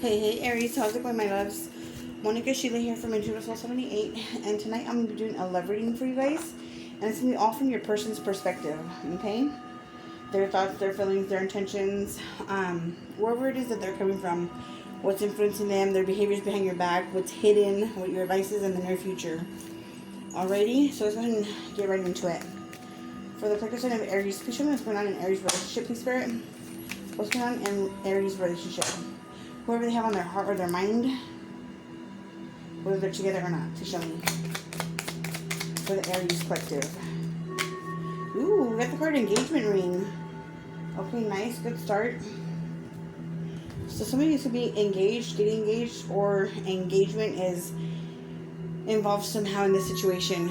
Hey Aries, how's it going, my loves? Monica Sheila here from Intuitive Soul 78, and tonight I'm going to be doing a love reading for you guys, and it's going to be all from your person's perspective, okay? Their thoughts, their feelings, their intentions, wherever it is that they're coming from, what's influencing them, their behaviors behind your back, what's hidden, what your advice is in the near future. Alrighty, so let's go ahead and get right into it. For the collective sign of Aries, please show me what's going on in Aries' relationship, please, Spirit. What's going on in Aries' relationship? Whoever they have on their heart or their mind, whether they're together or not, to show me. For the Aries collective. Ooh, we got the card engagement ring. Okay, nice, good start. So somebody needs to be engaged, getting engaged, or engagement is involved somehow in this situation.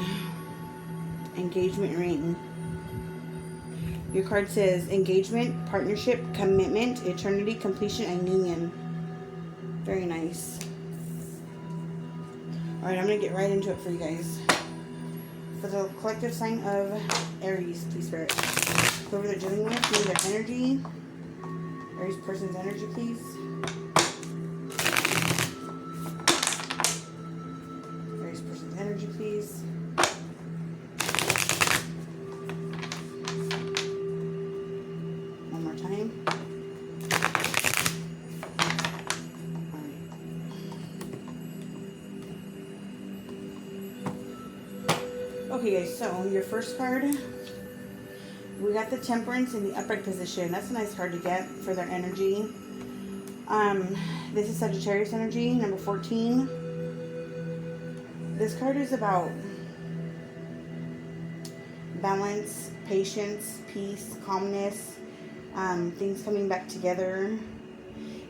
Engagement ring. Your card says engagement, partnership, commitment, eternity, completion, and union. Very nice. Alright, I'm going to get right into it for you guys. For the collective sign of Aries, please, Spirit. Whoever they're dealing with, need their energy. Aries person's energy, please. Aries person's energy, please. One more time. Okay guys, so your first card, we got the Temperance in the upright position. That's a nice card to get for their energy. This is Sagittarius energy, number 14. This card is about balance, patience, peace, calmness, things coming back together.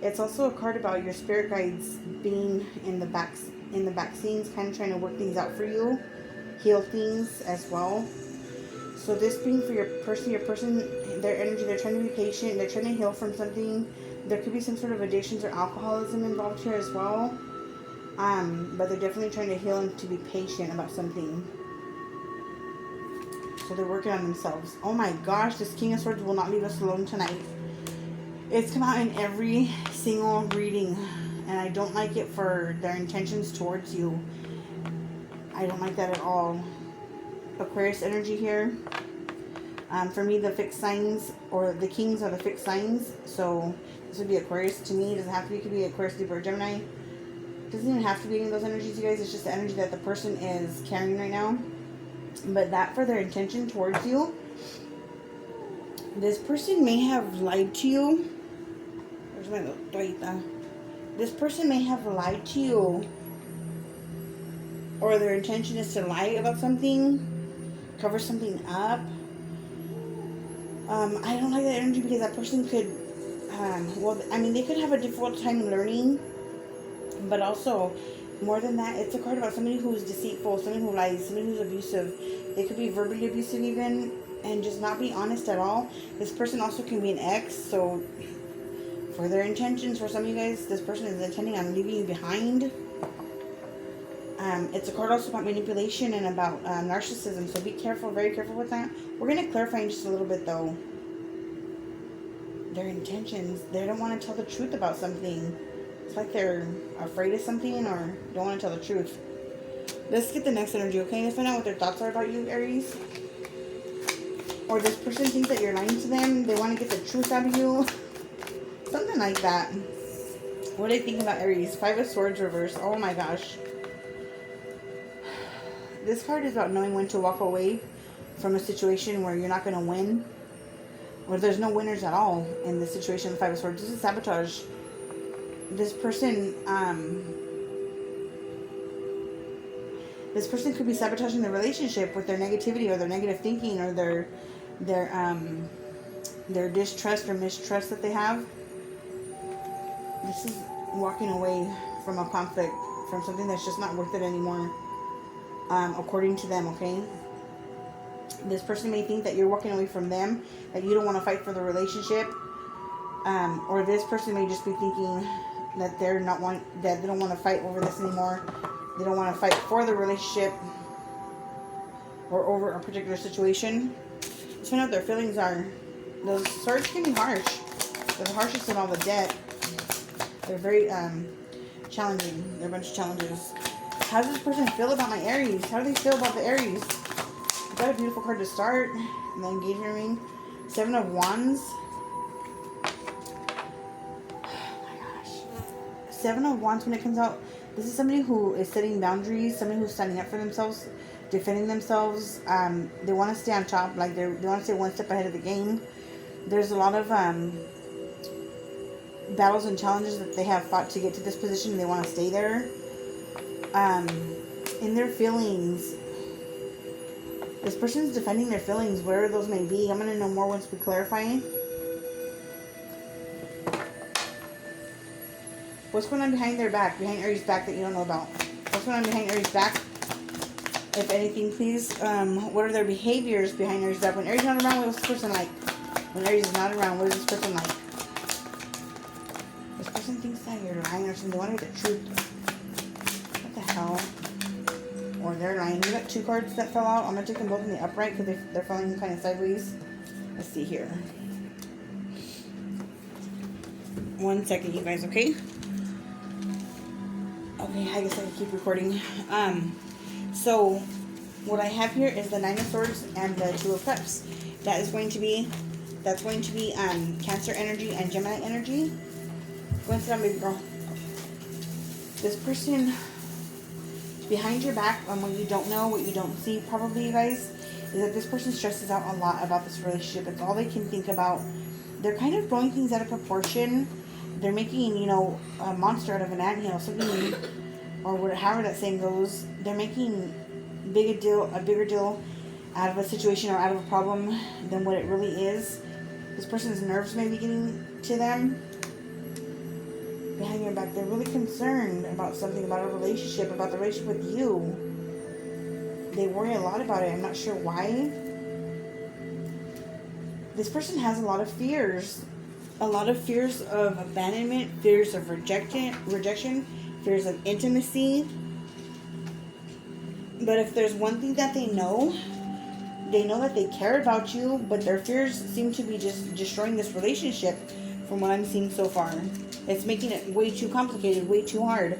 It's also a card about your spirit guides being in the back scenes, kind of trying to work things out for you. Heal things as well. So this being for your person, their energy, they're trying to be patient, they're trying to heal from something. There could be some sort of addictions or alcoholism involved here as well. But they're definitely trying to heal and to be patient about something. So they're working on themselves. Oh my gosh, this King of Swords will not leave us alone tonight. It's come out in every single reading, and I don't like it for their intentions towards you. I don't like that at all. Aquarius energy here. For me, the fixed signs, or the kings are the fixed signs. So this would be Aquarius to me. It doesn't have to be. It could be Aquarius, Libra, or Gemini. It doesn't even have to be any of those energies, you guys. It's just the energy that the person is carrying right now. But that for their intention towards you. This person may have lied to you. Where's my toallita? This person may have lied to you, or their intention is to lie about something, cover something up. I don't like that energy because that person could, they could have a difficult time learning, but also, more than that, it's a card about somebody who's deceitful, somebody who lies, somebody who's abusive. They could be verbally abusive even, and just not be honest at all. This person also can be an ex, so for their intentions, for some of you guys, this person is intending on leaving you behind. It's a card also about manipulation and about narcissism, so be careful, very careful with that. We're going to clarify in just a little bit, though. Their intentions, they don't want to tell the truth about something. It's like they're afraid of something or don't want to tell the truth. Let's get the next energy, okay? Let's find out what their thoughts are about you, Aries. Or this person thinks that you're lying to them. They want to get the truth out of you. Something like that. What do they think about Aries? 5 of Swords reverse. Oh my gosh. This card is about knowing when to walk away from a situation where you're not going to win. Or there's no winners at all in this situation, the 5 of Swords. This is sabotage. This person could be sabotaging the relationship with their negativity or their negative thinking or their distrust or mistrust that they have. This is walking away from a conflict, from something that's just not worth it anymore. According to them, okay? This person may think that you're walking away from them, that you don't want to fight for the relationship, or this person may just be thinking that they don't want to fight over this anymore. They don't want to fight for the relationship or over a particular situation. Let's find out what their feelings are. Those swords can be harsh. They're the harshest in all the deck. They're very challenging. They're a bunch of challenges. How does this person feel about my Aries? How do they feel about the Aries? I've got a beautiful card to start. And the engagement ring. 7 of Wands. Oh my gosh. 7 of Wands when it comes out. This is somebody who is setting boundaries. Somebody who's standing up for themselves. Defending themselves. They want to stay on top. Like they want to stay one step ahead of the game. There's a lot of battles and challenges that they have fought to get to this position. And they want to stay there. In their feelings, this person's defending their feelings, wherever those may be. I'm going to know more once we clarify. What's going on behind their back, behind Aries' back that you don't know about? What's going on behind Aries' back? If anything, please. What are their behaviors behind Aries' back? When Aries is not around, what is this person like? When Aries is not around, what is this person like? This person thinks that you're lying or something. They want to get the truth. What the hell? Or they're lying. We got 2 cards that fell out. I'm going to take them both in the upright because they're falling kind of sideways. Let's see here. 1 second, you guys, okay? Okay, I guess I can keep recording. So, what I have here is the 9 of Swords and the 2 of Cups. That's going to be Cancer energy and Gemini energy. Go and sit down, baby girl. This person behind your back, what you don't know, what you don't see, probably, you guys, is that this person stresses out a lot about this relationship. It's all they can think about. They're kind of blowing things out of proportion. They're making, a monster out of an anthill, something, or however that saying goes. They're making a bigger deal out of a situation or out of a problem than what it really is. This person's nerves may be getting to them. Behind your back, they're really concerned about something, about a relationship, about the relationship with you. They worry a lot about it. I'm not sure why. This person has a lot of fears. A lot of fears of abandonment, fears of rejection, fears of intimacy. But if there's one thing that they know that they care about you, but their fears seem to be just destroying this relationship from what I'm seeing so far. It's making it way too complicated, way too hard.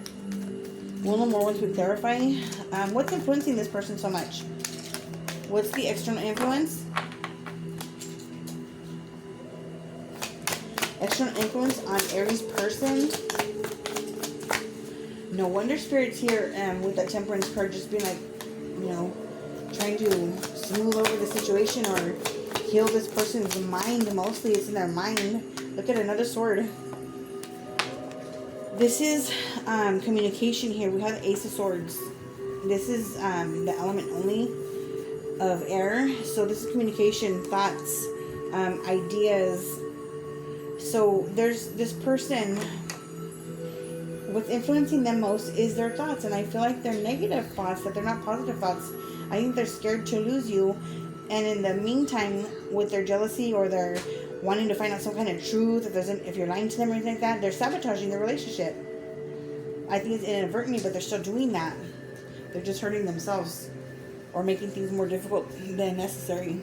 We'll know more once we clarify. What's influencing this person so much? What's the external influence? External influence on Aries person. No wonder Spirit's here with that Temperance card just being like, trying to smooth over the situation or heal this person's mind. Mostly it's in their mind. Look at another sword. This is communication here. We have the Ace of Swords. This is the element only of air. So this is communication, thoughts, ideas. So there's this person, what's influencing them most is their thoughts. And I feel like they're negative thoughts, that they're not positive thoughts. I think they're scared to lose you. And in the meantime, with their jealousy or their wanting to find out some kind of truth, if you're lying to them or anything like that, they're sabotaging the relationship. I think it's inadvertently, but they're still doing that. They're just hurting themselves or making things more difficult than necessary.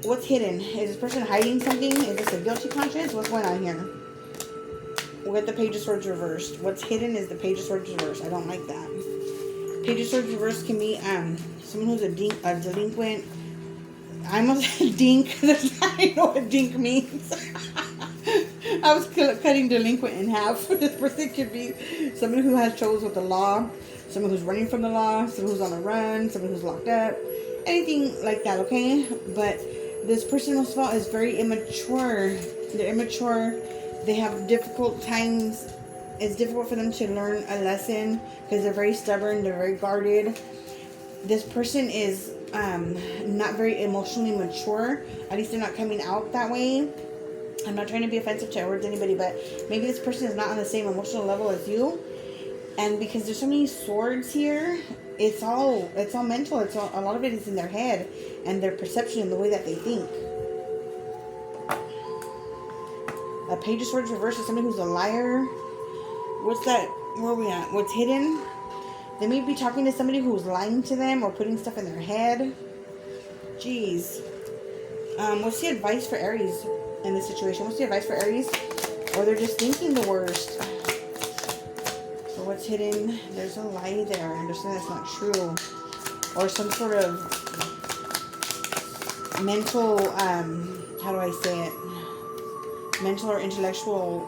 What's hidden? Is this person hiding something? Is this a guilty conscience? What's going on here? With the Page of Swords reversed. What's hidden is the Page of Swords reversed. I don't like that. Page of Swords reversed can be someone who's a delinquent. I almost said dink. I know what dink means. I was cutting delinquent in half. This person could be someone who has troubles with the law, someone who's running from the law, someone who's on the run, someone who's locked up, anything like that, okay? But this person, most of all, is very immature. They're immature. They have difficult times. It's difficult for them to learn a lesson because they're very stubborn. They're very guarded. This person is not very emotionally mature. At least they're not coming out that way. I'm not trying to be offensive to anybody, but maybe this person is not on the same emotional level as you. And because there's so many swords here, it's all mental. A lot of it is in their head and their perception and the way that they think. A Page of Swords reversed is somebody who's a liar. What's that? Where are we at? What's hidden? They may be talking to somebody who's lying to them or putting stuff in their head. Jeez. What's the advice for Aries in this situation? What's the advice for Aries? Or they're just thinking the worst. For what's hidden, there's a lie there. Understand that's not true. Or some sort of mental, how do I say it? Mental or intellectual.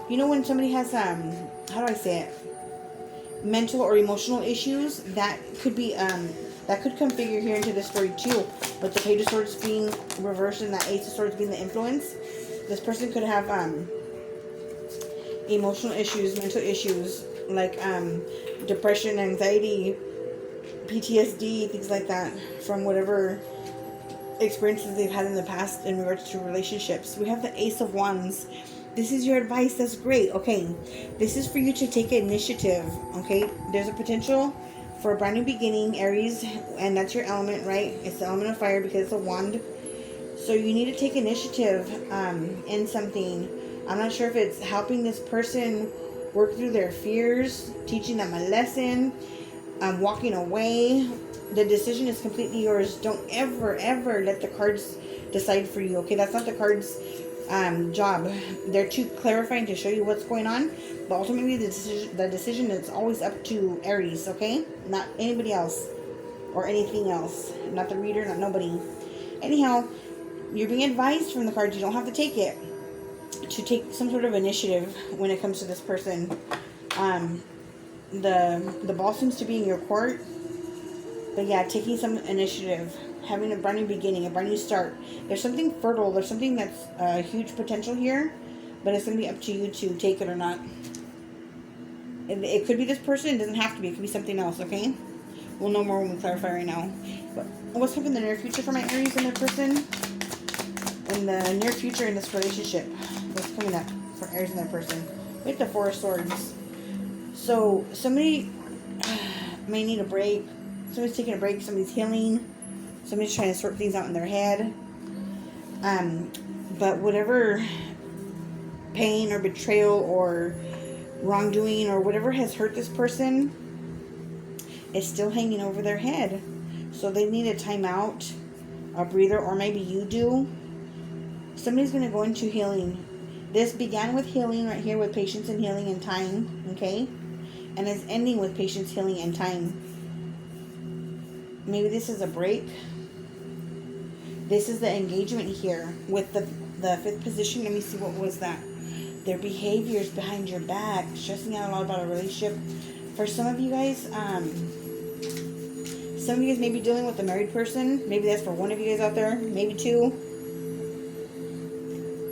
You know when somebody has, how do I say it? Mental or emotional issues, that could be, that could come figure here into the story too. With the Page of Swords being reversed and that Ace of Swords being the influence, this person could have, emotional issues, mental issues, like, depression, anxiety, PTSD, things like that, from whatever experiences they've had in the past in regards to relationships. We have the Ace of Wands. This is your advice. That's great. Okay. This is for you to take initiative. Okay. There's a potential for a brand new beginning, Aries, and that's your element, right? It's the element of fire because it's a wand. So you need to take initiative in something. I'm not sure if it's helping this person work through their fears, teaching them a lesson, walking away. The decision is completely yours. Don't ever, ever let the cards decide for you. Okay, that's not the cards' job. They're too clarifying to show you what's going on, but ultimately the decision is always up to Aries. Okay, not anybody else or anything else. Not the reader, not nobody. Anyhow, you're being advised from the cards. You don't have to take it. To take some sort of initiative when it comes to this person. The ball seems to be in your court. But yeah, taking some initiative, having a brand new beginning, a brand new start. There's something fertile. There's something that's huge potential here, but it's going to be up to you to take it or not. It could be this person. It doesn't have to be. It could be something else, okay? We'll know more when we clarify right now. But what's happening in the near future for my Aries and their person? In the near future in this relationship. What's coming up for Aries and their person? With the Four of Swords. So, somebody may need a break. Somebody's taking a break, somebody's healing, somebody's trying to sort things out in their head. But whatever pain or betrayal or wrongdoing or whatever has hurt this person is still hanging over their head. So they need a timeout, a breather, or maybe you do. Somebody's going to go into healing. This began with healing right here with patience and healing and time, okay? And is ending with patience, healing, and time. Maybe this is a break. This is the engagement here with the fifth position. Let me see, what was that? Their behaviors behind your back, stressing out a lot about a relationship. For some of you guys, some of you guys may be dealing with a married person. Maybe that's for one of you guys out there, maybe two.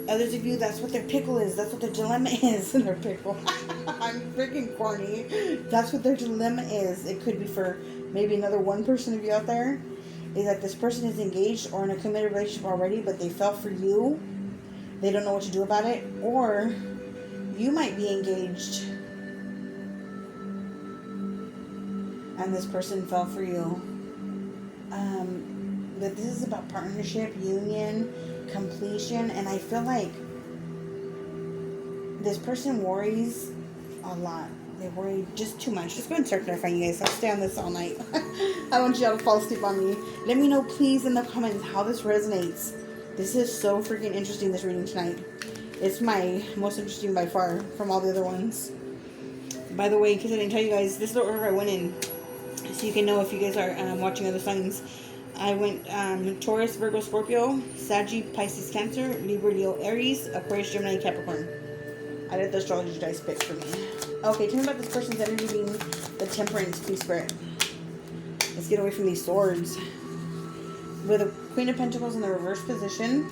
Others of you, that's what their pickle is. That's what their dilemma is. Their pickle. I'm freaking corny. That's what their dilemma is. It could be for maybe another one person of you out there. Is that this person is engaged or in a committed relationship already, but they fell for you. They don't know what to do about it. Or you might be engaged and this person fell for you. But this is about partnership, union, completion, and I feel like this person worries a lot. They worry just too much. Just go and start clarifying, you guys. I'll stay on this all night. I don't want y'all to fall asleep on me. Let me know, please, in the comments how this resonates. This is so freaking interesting, this reading tonight. It's my most interesting by far from all the other ones. By the way, in case I didn't tell you guys, this is the order I went in. So you can know if you guys are watching other signs. I went Taurus, Virgo, Scorpio, Saggy, Pisces, Cancer, Libra, Leo, Aries, Aquarius, Gemini, Capricorn. I let the astrology dice pick for me. Okay, tell me about this person's energy being the Temperance, please, Spirit. Let's get away from these swords. With a Queen of Pentacles in the reverse position.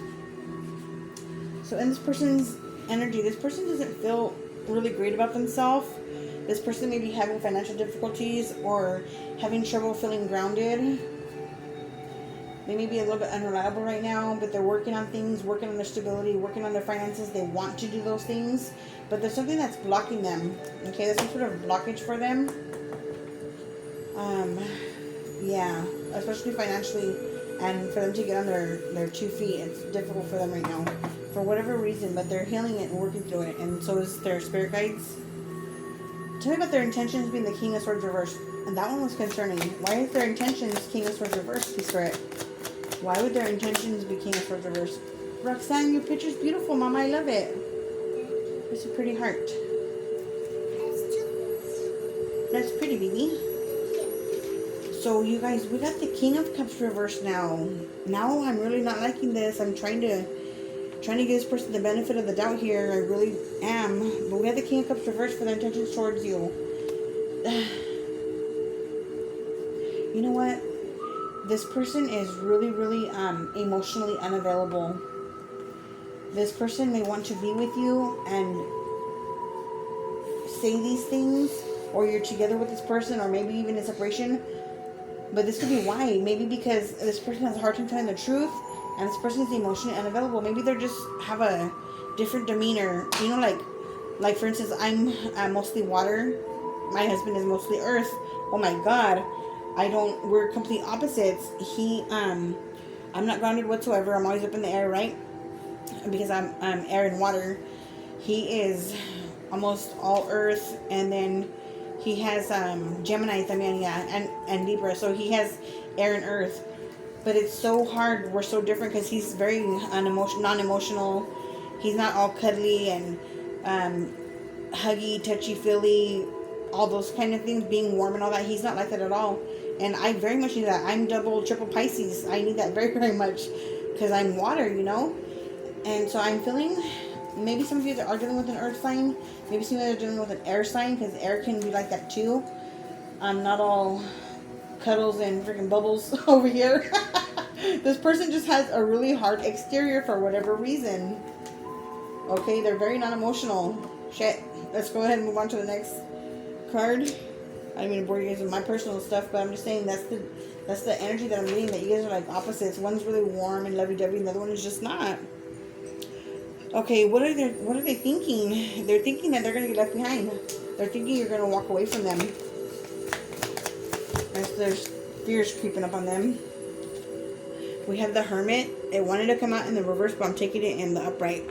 So in this person's energy, this person doesn't feel really great about themselves. This person may be having financial difficulties or having trouble feeling grounded. They may be a little bit unreliable right now, but they're working on things, working on their stability, working on their finances. They want to do those things, but there's something that's blocking them. Okay, there's some sort of blockage for them. Yeah, especially financially, and for them to get on their 2 feet, it's difficult for them right now, for whatever reason, but they're healing it and working through it, and so is their spirit guides. Tell me about their intentions being the King of Swords reversed. And that one was concerning. Why is their intentions King of Swords reversed, please, Spirit? Why would their intentions be King of Swords reversed? Roxanne, your picture's beautiful, Mama. I love it. It's a pretty heart. That's pretty, baby. So you guys, we got the King of Cups reversed now. Now I'm really not liking this. I'm trying to give this person the benefit of the doubt here. I really am. But we have the King of Cups reversed for their intentions towards you. You know what? This person is really, really emotionally unavailable. This person may want to be with you and say these things, or you're together with this person, or maybe even in separation. But this could be why. Maybe because this person has a hard time telling the truth, and this person is emotionally unavailable. Maybe they just have a different demeanor. You know, like for instance, I'm mostly water. My husband is mostly earth. Oh my God, we're complete opposites. I'm not grounded whatsoever. I'm always up in the air, right? Because I'm air and water. He is almost all earth, and then he has Gemini también, yeah, and Libra. So he has air and earth. But it's so hard. We're so different because he's very non-emotional. He's not all cuddly and huggy, touchy-feely, all those kind of things, being warm and all that. He's not like that at all. And I very much need that. I'm double, triple Pisces. I need that very, very much because I'm water, you know? And so I'm feeling, maybe some of you are dealing with an earth sign. Maybe some of you are dealing with an air sign, because air can be like that too. I'm not all cuddles and freaking bubbles over here. This person just has a really hard exterior for whatever reason. Okay, they're very non-emotional. Shit. Let's go ahead and move on to the next card. I don't mean to bore you guys with my personal stuff, but I'm just saying that's the energy that I'm getting, that you guys are like opposites. One's really warm and lovey-dovey, and the other one is just not. Okay, what are they thinking? They're thinking that they're gonna get left behind. They're thinking you're gonna walk away from them. There's fears creeping up on them. We have the Hermit. It wanted to come out in the reverse, but I'm taking it in the upright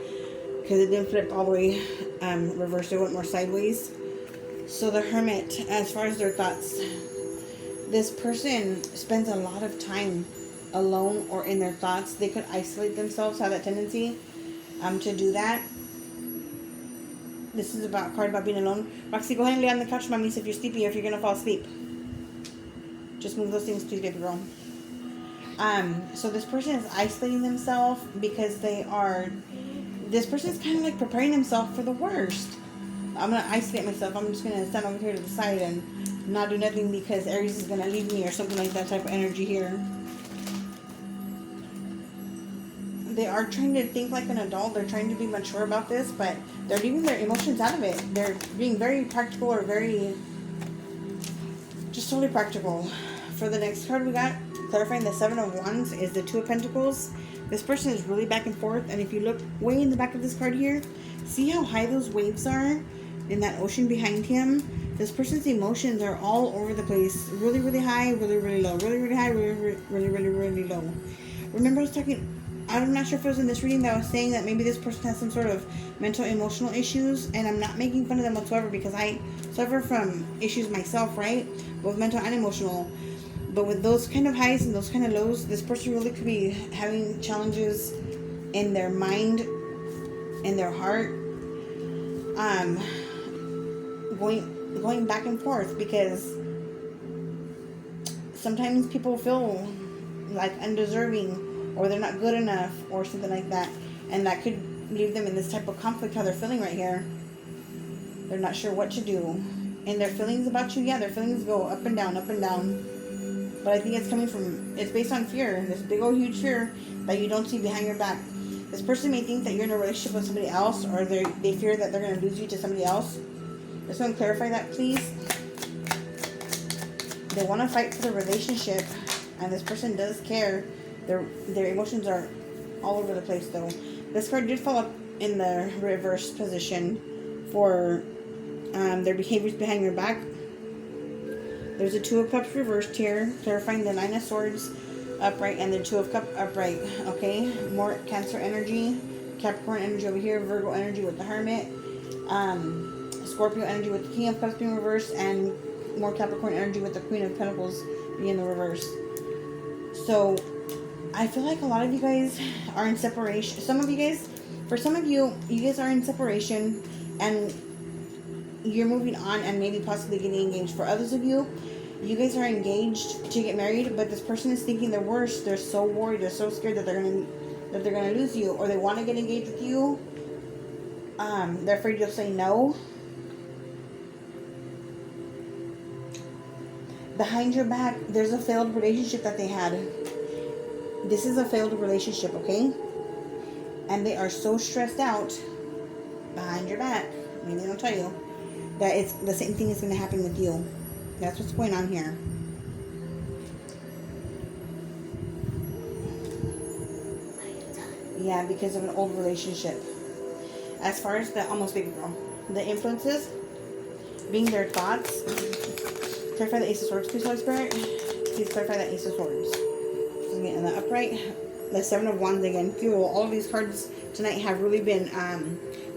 because it didn't flip all the way reverse. It went more sideways. So the Hermit, as far as their thoughts, this person spends a lot of time alone or in their thoughts. They could isolate themselves, have that tendency to do that. This is about card about being alone. Roxy, go ahead and lay on the couch, mommies, if you're sleepy or if you're gonna fall asleep. Just move those things, please, baby girl. So this person is isolating themselves because this person is kind of like preparing themselves for the worst. I'm going to isolate myself. I'm just going to stand over here to the side and not do nothing because Aries is going to leave me or something like that type of energy here. They are trying to think like an adult. They're trying to be mature about this, but they're leaving their emotions out of it. They're being very practical or just totally practical. For the next card we got, clarifying the Seven of Wands, is the Two of Pentacles. This person is really back and forth, and if you look way in the back of this card here, see how high those waves are in that ocean behind him? This person's emotions are all over the place. Really, really high, really, really low. Really, really high, really, really, really, really low. Remember I was talking, I'm not sure if it was in this reading that I was saying that maybe this person has some sort of mental, emotional issues, and I'm not making fun of them whatsoever because I suffer from issues myself, right? Both mental and emotional. But with those kind of highs and those kind of lows, this person really could be having challenges in their mind, in their heart, going back and forth, because sometimes people feel like undeserving or they're not good enough or something like that, and that could leave them in this type of conflict. How they're feeling right here, they're not sure what to do, and their feelings about you, yeah, their feelings go up and down, up and down. But I think it's based on fear. This big old huge fear that you don't see behind your back. This person may think that you're in a relationship with somebody else, or they fear that they're going to lose you to somebody else. Just want to clarify that, please. They want to fight for the relationship, and this person does care. Their emotions are all over the place, though. This card did fall up in the reverse position for their behaviors behind your back. There's a Two of Cups reversed here, clarifying the Nine of Swords upright and the Two of Cups upright. Okay, more Cancer energy, Capricorn energy over here, Virgo energy with the Hermit, Scorpio energy with the King of Cups being reversed, and more Capricorn energy with the Queen of Pentacles being in the reverse. So I feel like a lot of you guys are in separation. For some of you, you guys are in separation, and you're moving on and maybe possibly getting engaged. For others of you, you guys are engaged to get married, but this person is thinking the worst. They're so worried, they're so scared that they're gonna lose you, or they want to get engaged with you. They're afraid you'll say no. Behind your back, there's a failed relationship that they had. This is a failed relationship, okay? And they are so stressed out behind your back, maybe they don't tell you, that it's the same thing is going to happen with you. That's what's going on here. Yeah, because of an old relationship. As far as the almost baby girl, the influences being their thoughts. Clarify the Ace of Swords, please, Holy Spirit. Please clarify the Ace of Swords. In the upright, the Seven of Wands again. Fuel. All of these cards tonight have really been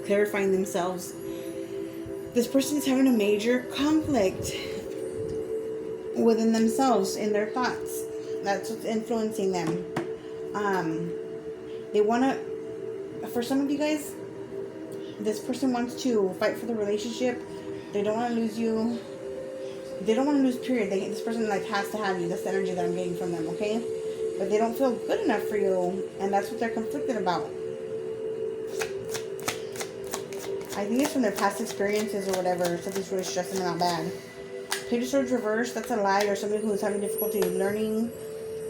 clarifying themselves. This person is having a major conflict within themselves, in their thoughts. That's what's influencing them. They want to, for some of you guys, this person wants to fight for the relationship. They don't want to lose you. They don't want to lose, period. This person like has to have you. That's the energy that I'm getting from them, okay? But they don't feel good enough for you, and that's what they're conflicted about. I think it's from their past experiences or whatever. Something's really stressing them out bad. Page of Swords reversed, that's a lie, or somebody who's having difficulty learning.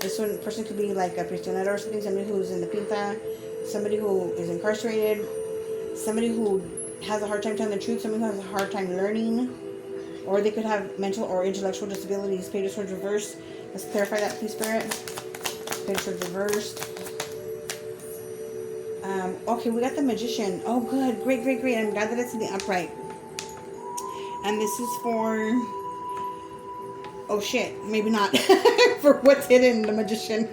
This one person could be like a prisionero or something, somebody who's in the pinta, somebody who is incarcerated, somebody who has a hard time telling the truth, somebody who has a hard time learning, or they could have mental or intellectual disabilities. Page of Swords reversed. Let's clarify that, please, Spirit. Page of Swords reversed. Okay, we got the Magician. Oh, good. Great, great, great. I'm glad that it's in the upright. And this is for... Oh, shit. Maybe not. For what's hidden, the Magician.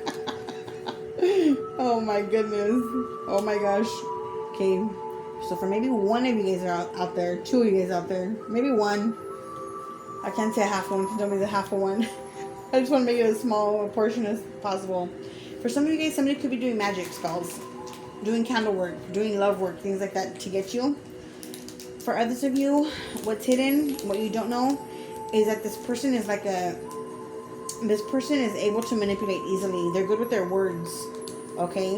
Oh, my goodness. Oh, my gosh. Okay. So for maybe one of you guys are out there. Two of you guys out there. Maybe one. I can't say a half one because nobody's a half of one. I just want to make it as small a portion as possible. For some of you guys, somebody could be doing magic spells, doing candle work, doing love work, things like that to get you. For others of you, what's hidden, what you don't know, is that this person is like this person is able to manipulate easily. They're good with their words, okay?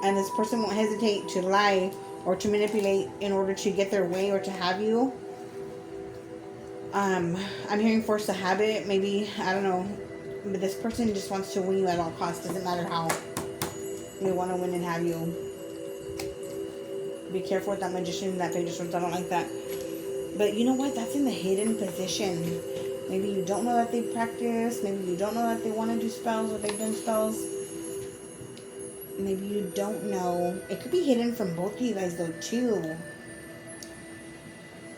And this person won't hesitate to lie or to manipulate in order to get their way or to have you. I'm hearing force a habit, maybe, I don't know. But this person just wants to win you at all costs. Doesn't matter how. They want to win and have you. Be careful with that Magician and that Page of Swords. I don't like that. But you know what? That's in the hidden position. Maybe you don't know that they practice. Maybe you don't know that they want to do spells or they've done spells. Maybe you don't know. It could be hidden from both of you guys though too.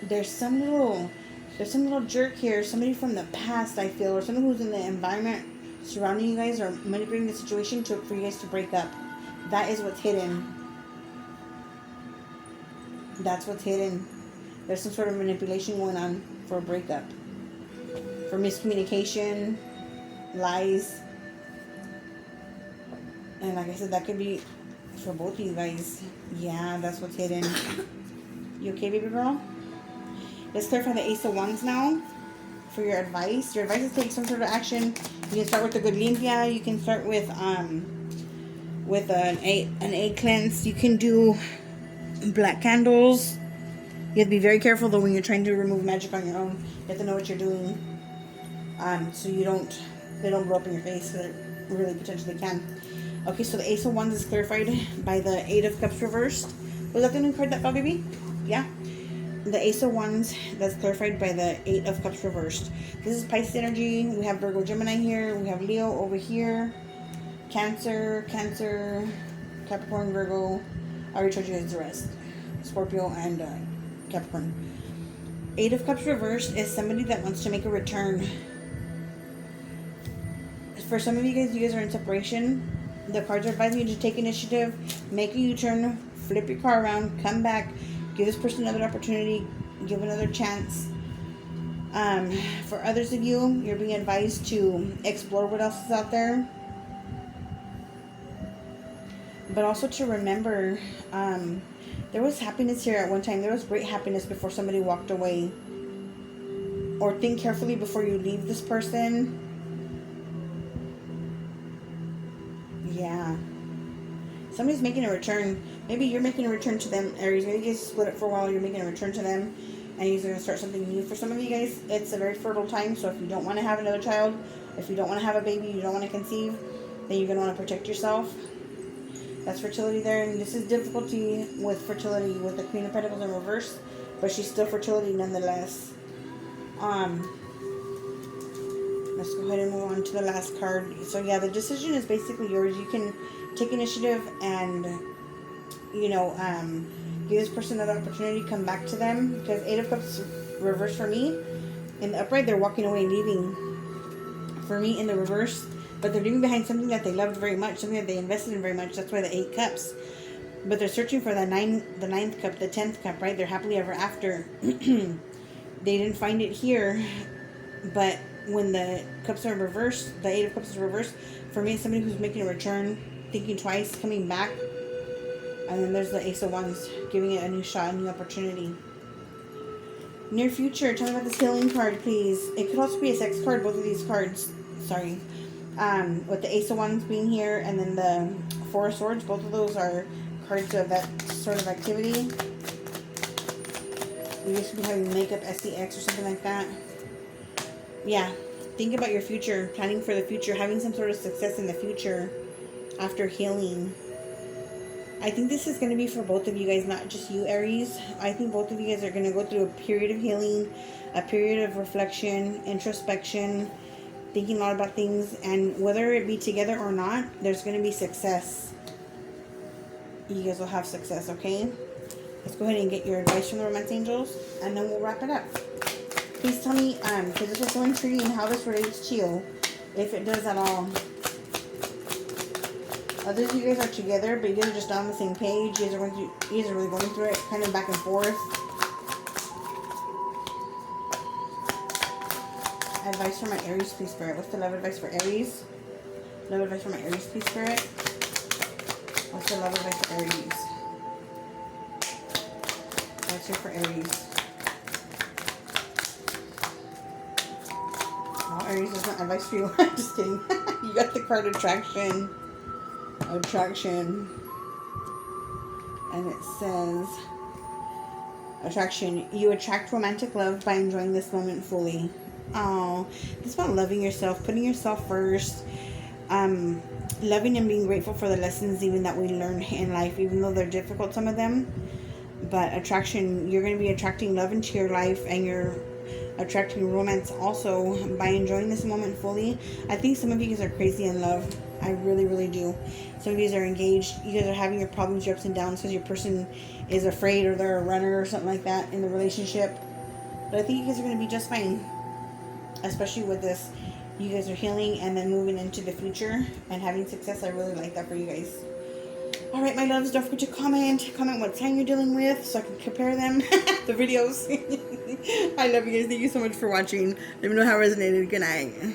There's some little jerk here, somebody from the past, I feel, or somebody who's in the environment surrounding you guys or manipulating the situation for you guys to break up. That is what's hidden. That's what's hidden. There's some sort of manipulation going on for a breakup. For miscommunication, lies. And like I said, that could be for both of you guys. Yeah, that's what's hidden. You okay, baby girl? Let's clarify the Ace of Wands now for your advice. Your advice is to take some sort of action. You can start with the good limpia. You can start with an egg cleanse. You can do black candles. You have to be very careful though when you're trying to remove magic on your own. You have to know what you're doing, so they don't blow up in your face. Because it really potentially can. Okay, so the Ace of Wands is clarified by the Eight of Cups reversed. Was that the new card that fell, baby? Yeah. The Ace of Wands, that's clarified by the Eight of Cups reversed. This is Pisces energy. We have Virgo, Gemini here. We have Leo over here. Cancer, Capricorn, Virgo. I already told you guys the rest. Scorpio and Capricorn. Eight of Cups reversed is somebody that wants to make a return. For some of you guys are in separation. The cards are advising you to take initiative, make a U-turn, flip your car around, come back. Give this person another opportunity. Give another chance. For others of you, you're being advised to explore what else is out there. But also to remember There was happiness here at one time. There was great happiness before somebody walked away. Or think carefully before you leave this person. Yeah. Somebody's making a return. Maybe you're making a return to them, Aries. Maybe you guys split up for a while. You're making a return to them. And you're going to start something new. For some of you guys, it's a very fertile time. So if you don't want to have another child, if you don't want to have a baby, you don't want to conceive, then you're going to want to protect yourself. That's fertility there. And this is difficulty with fertility with the Queen of Pentacles in reverse. But she's still fertility nonetheless. Let's go ahead and move on to the last card. So yeah, the decision is basically yours. You can take initiative and, you know, give this person another opportunity, come back to them. Because 8 of Cups reverse for me. In the upright, they're walking away, leaving. For me, in the reverse, but they're leaving behind something that they loved very much, something that they invested in very much. That's why the 8 Cups. But they're searching for the 9th cup, the 10th cup, right? They're happily ever after. They didn't find it here, but when the cups are reversed, the 8 of Cups is reversed, for me, it's somebody who's making a return, thinking twice, coming back. And then there's the Ace of Wands, giving it a new shot, a new opportunity. Near future, tell me about this healing card, please. It could also be a sex card, both of these cards. Sorry. With the Ace of Wands being here, and then the 4 of Swords, both of those are cards of that sort of activity. You guys could be having makeup, SCX, or something like that. Yeah, think about your future, planning for the future, having some sort of success in the future after healing. I think this is going to be for both of you guys, not just you, Aries. I think both of you guys are going to go through a period of healing, a period of reflection, introspection, thinking a lot about things, and whether it be together or not, there's going to be success. You guys will have success, okay? Let's go ahead and get your advice from the Romance Angels, and then we'll wrap it up. Please tell me, because this is so intriguing, how this relates to you, if it does at all. Others of you guys are together, but you guys are just not on the same page. You guys are really going through it, kind of back and forth. Advice for my Aries, please, Spirit. What's the love advice for Aries? Love advice for my Aries, please, Spirit. What's the love advice for Aries? That's here for Aries. Oh, Aries, that's not advice for you. I'm just kidding. You got the card Attraction. Attraction. And it says, Attraction. You attract romantic love by enjoying this moment fully. Oh, it's about loving yourself, putting yourself first. Loving and being grateful for the lessons even that we learn in life, even though they're difficult, some of them. But attraction, you're going to be attracting love into your life, and you're attracting romance also by enjoying this moment fully. I think some of you guys are crazy in love. I really, really do. Some of you guys are engaged. You guys are having your problems, your ups and downs, because your person is afraid, or they're a runner or something like that in the relationship. But I think you guys are going to be just fine. Especially with this, you guys are healing and then moving into the future and having success. I really like that for you guys. All right, my loves, don't forget to comment what sign you're dealing with so I can compare them, the videos. I love you guys. Thank you so much for watching. Let me know how it resonated. Good night.